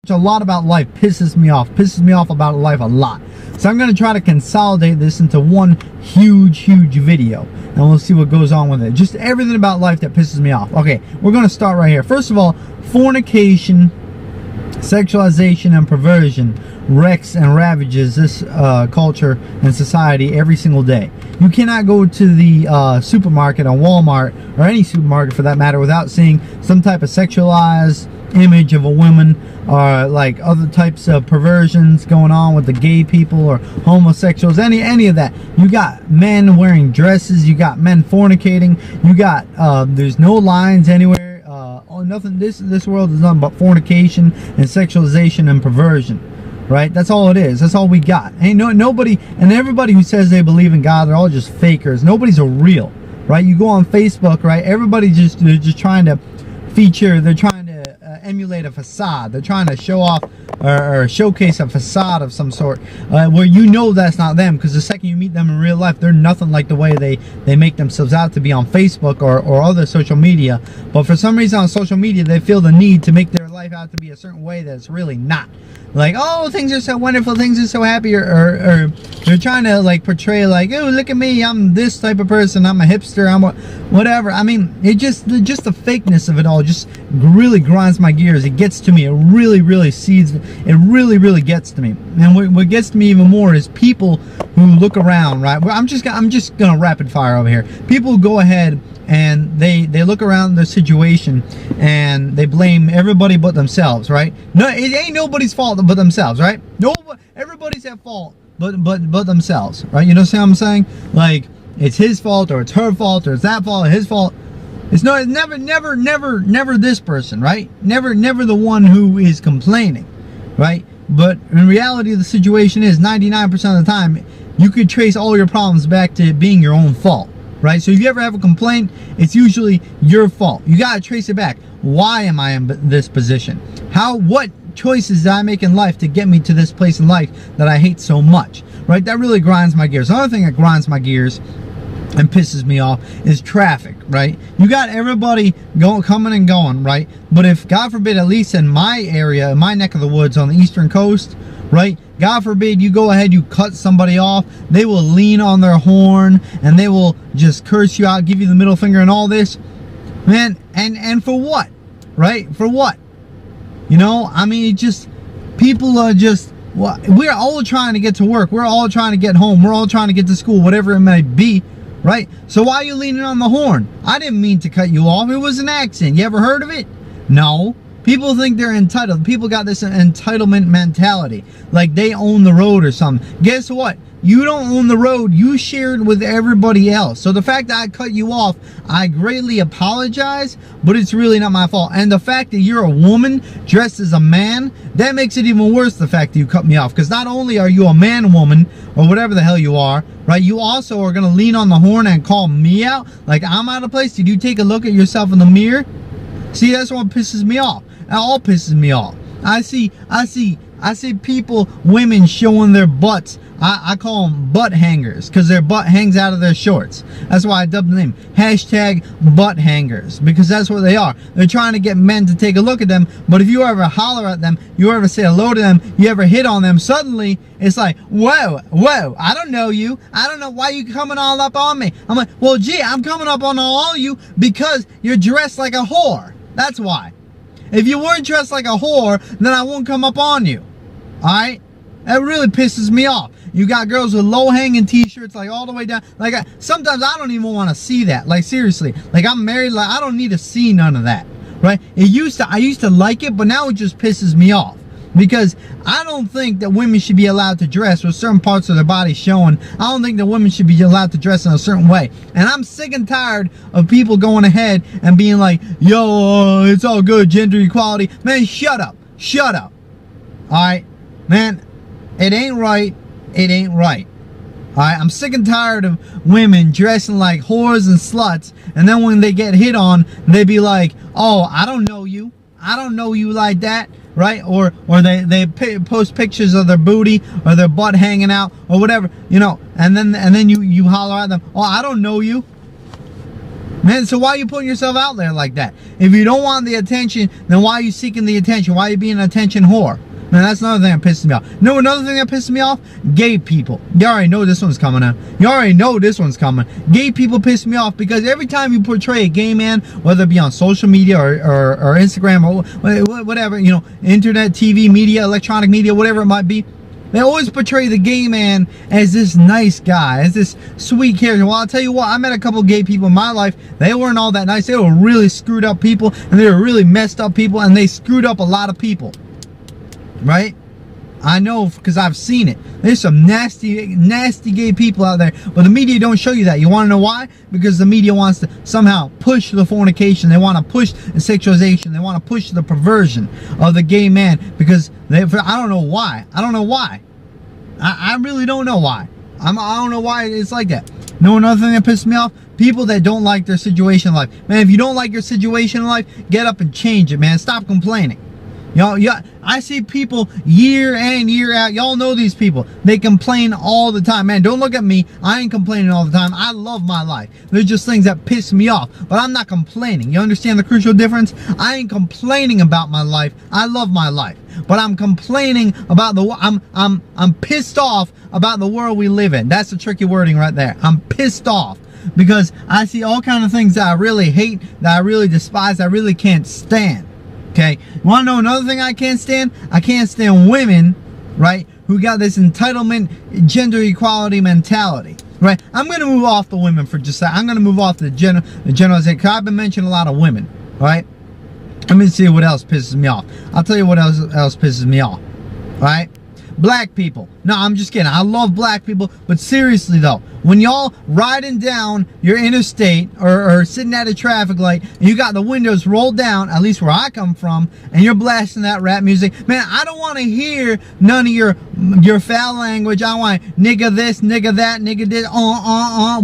a lot about life pisses me off about life a lot. So I'm going to try to consolidate this into one huge video, and we'll see what goes on with it. Just everything about life that pisses me off. Okay, we're going to start right here. First of all, fornication, sexualization, and perversion wrecks and ravages this culture and society every single day. You cannot go to the supermarket or Walmart, or any supermarket for that matter, without seeing some type of sexualized image of a woman, or like other types of perversions going on with the gay people or homosexuals, any of that. You got men wearing dresses, you got men fornicating, you got there's no lines anywhere. Nothing. This world is nothing but fornication and sexualization and perversion, right? That's all it is. That's all we got. Ain't nobody, and everybody who says they believe in God, they're all just fakers. Nobody's a real, right? You go on Facebook, right? Everybody they're just trying to feature. They're trying to emulate a facade. They're trying to show off or showcase a facade of some sort, where you know that's not them, because the second you meet them in real life, they're nothing like the way they make themselves out to be on Facebook or other social media. But for some reason on social media, they feel the need to make their life out to be a certain way that it's really not. Like, oh, things are so wonderful, things are so happy, or they're trying to like portray like, oh, look at me, I'm this type of person, I'm a hipster, I'm whatever. I mean, it just the fakeness of it all just really grinds my gears. It gets to me. It really sees. It really gets to me. And what gets to me even more is people who look around, right? Well, I'm just gonna rapid fire over here. People who go ahead and they look around the situation and they blame everybody but themselves, right? No, it ain't nobody's fault but themselves, right? No, everybody's at fault but themselves, right? You know what I'm saying? Like, it's his fault, or it's her fault, or it's that fault, or his fault. It's never this person, right? Never the one who is complaining, right? But in reality, the situation is 99% of the time, you could trace all your problems back to it being your own fault, right? So if you ever have a complaint, it's usually your fault. You got to trace it back. Why am I in this position? What choices did I make in life to get me to this place in life that I hate so much, right? That really grinds my gears. The other thing that grinds my gears and pisses me off is traffic, right? You got everybody coming and going, right? But if, God forbid, at least in my area, in my neck of the woods on the eastern coast, right, God forbid you go ahead, you cut somebody off, they will lean on their horn and they will just curse you out, give you the middle finger and all this, man. And for what, right? For what? You know, I mean, people are just, well, we're all trying to get to work, we're all trying to get home, we're all trying to get to school, whatever it may be, right? So why are you leaning on the horn? I didn't mean to cut you off. It was an accident. You ever heard of it? No. People think they're entitled. People got this entitlement mentality, like they own the road or something. Guess what? You don't own the road. You share it with everybody else. So the fact that I cut you off, I greatly apologize, but it's really not my fault. And the fact that you're a woman dressed as a man, that makes it even worse, the fact that you cut me off. Because not only are you a man, woman, or whatever the hell you are, right, you also are going to lean on the horn and call me out like I'm out of place. Did you take a look at yourself in the mirror? See, that's what pisses me off. It all pisses me off. I see people, women showing their butts. I call them butt hangers, because their butt hangs out of their shorts. That's why I dubbed the name #butt hangers, because that's what they are. They're trying to get men to take a look at them, but if you ever holler at them, you ever say hello to them, you ever hit on them, suddenly it's like, whoa, I don't know you. I don't know why you coming all up on me. I'm like, well, gee, I'm coming up on all you because you're dressed like a whore. That's why. If you weren't dressed like a whore, then I won't come up on you. Alright? That really pisses me off. You got girls with low-hanging t-shirts, like all the way down. Like, sometimes I don't even want to see that. Like, seriously. Like, I'm married, like, I don't need to see none of that. Right? I used to like it, but now it just pisses me off. Because I don't think that women should be allowed to dress with certain parts of their body showing. I don't think that women should be allowed to dress in a certain way. And I'm sick and tired of people going ahead and being like, yo, it's all good, gender equality. Man, shut up. Shut up. Alright? Man, it ain't right. It ain't right. Alright? I'm sick and tired of women dressing like whores and sluts. And then when they get hit on, they be like, oh, I don't know you. I don't know you like that. Right? Or they post pictures of their booty or their butt hanging out or whatever, you know, and then you holler at them, oh, I don't know you. Man, so why are you putting yourself out there like that? If you don't want the attention, then why are you seeking the attention? Why are you being an attention whore? Man, that's another thing that pisses me off. No, another thing that pisses me off? Gay people. You already know this one's coming up. You already know this one's coming. Gay people piss me off because every time you portray a gay man, whether it be on social media or Instagram or whatever, you know, internet, TV, media, electronic media, whatever it might be, they always portray the gay man as this nice guy, as this sweet character. Well, I'll tell you what, I met a couple gay people in my life. They weren't all that nice. They were really screwed up people, and they were really messed up people, and they screwed up a lot of people. Right? I know because I've seen it. There's some nasty gay people out there, but the media don't show you that. You want to know why? Because the media wants to somehow push the fornication. They want to push the sexualization. They want to push the perversion of the gay man because I don't know why. I don't know why. I really don't know why. I don't know why it's like that. No, another thing that pisses me off? People that don't like their situation in life. Man, if you don't like your situation in life, get up and change it, man. Stop complaining. Y'all, I see people year in, year out. Y'all know these people. They complain all the time. Man, don't look at me. I ain't complaining all the time. I love my life. There's just things that piss me off, but I'm not complaining. You understand the crucial difference? I ain't complaining about my life. I love my life, but I'm complaining about I'm pissed off about the world we live in. That's the tricky wording right there. I'm pissed off because I see all kinds of things that I really hate, that I really despise, that I really can't stand. Okay, you want to know another thing I can't stand? I can't stand women, right, who got this entitlement, gender equality mentality, right? I'm going to move off the women for just a second. I'm going to move off the generalization, because I've been mentioning a lot of women, right? Let me see what else pisses me off. I'll tell you what else pisses me off, right? Black people. No, I'm just kidding. I love black people, but seriously though, when y'all riding down your interstate or sitting at a traffic light and you got the windows rolled down, at least where I come from, and you're blasting that rap music, man, I don't want to hear none of your foul language. I want nigga this, nigga that, nigga this,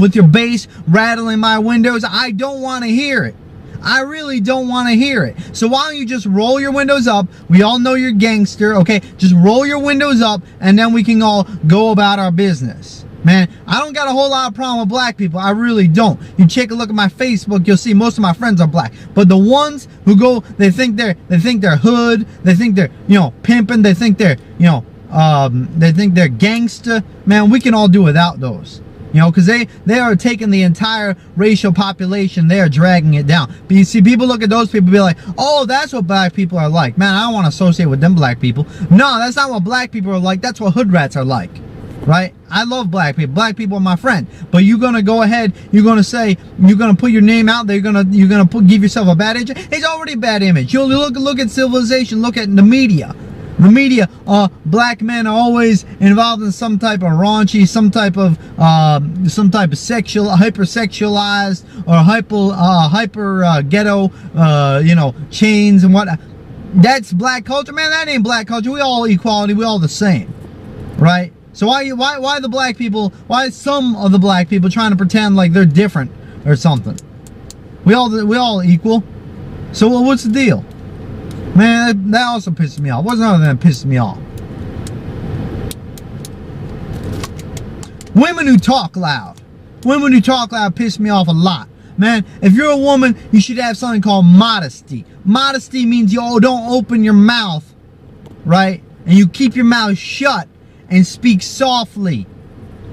with your bass rattling my windows. I don't want to hear it. I really don't want to hear it. So why don't you just roll your windows up? We all know you're gangster, okay? Just roll your windows up and then we can all go about our business. Man, I don't got a whole lot of problem with black people. I really don't. You take a look at my Facebook, you'll see most of my friends are black. But the ones who go, they think they're hood, they think they're, you know, pimping, they think they're, you know, they think they're gangster. Man, we can all do without those. You know, because they are taking the entire racial population, they are dragging it down. But you see, people look at those people and be like, oh, that's what black people are like. Man, I don't want to associate with them black people. No, that's not what black people are like. That's what hood rats are like. Right? I love black people. Black people are my friend. But you're gonna go ahead, you're gonna say, you're gonna put your name out there, you're gonna give yourself a bad image. It's already a bad image. You look at civilization, look at the media. The media, black men are always involved in some type of raunchy, some type of sexual, hypersexualized or hyper ghetto, you know, chains and whatnot. That's black culture, man. That ain't black culture. We all equality. We all the same, right? So why the black people? Why some of the black people trying to pretend like they're different or something? We all equal. So what's the deal? Man, that also pisses me off. What's another thing that pisses me off? Women who talk loud. Women who talk loud piss me off a lot. Man, if you're a woman, you should have something called modesty. Modesty means you don't open your mouth, right? And you keep your mouth shut and speak softly,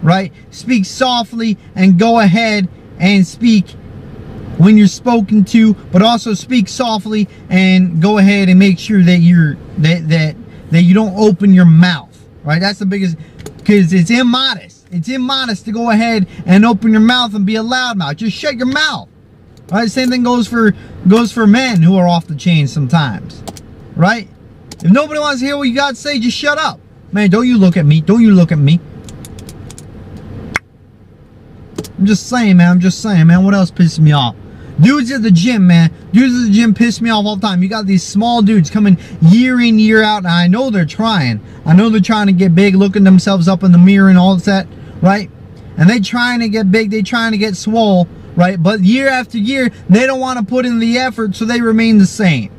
right? Speak softly and go ahead and speak when you're spoken to, but also speak softly and go ahead and make sure that you don't open your mouth, right? That's the biggest, because it's immodest. It's immodest to go ahead and open your mouth and be a loudmouth. Just shut your mouth, right? Same thing goes for men who are off the chain sometimes, right? If nobody wants to hear what you got to say, just shut up, man. Don't you look at me? Don't you look at me? I'm just saying, man. I'm just saying, man. What else pisses me off? Dudes at the gym, man. Dudes at the gym piss me off all the time. You got these small dudes coming year in, year out, and I know they're trying. I know they're trying to get big, looking themselves up in the mirror and all that, right? And they trying to get big, they trying to get swole, right? But year after year, they don't want to put in the effort, so they remain the same.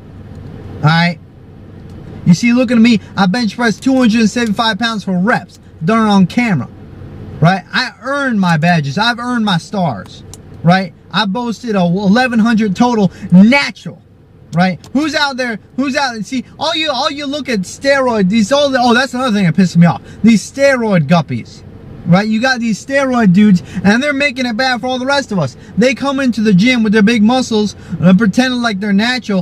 Alright? You see, looking at me, I bench pressed 275 pounds for reps. Done it on camera. Right? I earned my badges. I've earned my stars. Right? I boasted a 1,100 total natural. Right? Who's out there? See, all you look at steroid. Oh, that's another thing that pisses me off. These steroid guppies. Right? You got these steroid dudes, and they're making it bad for all the rest of us. They come into the gym with their big muscles, pretending like they're natural,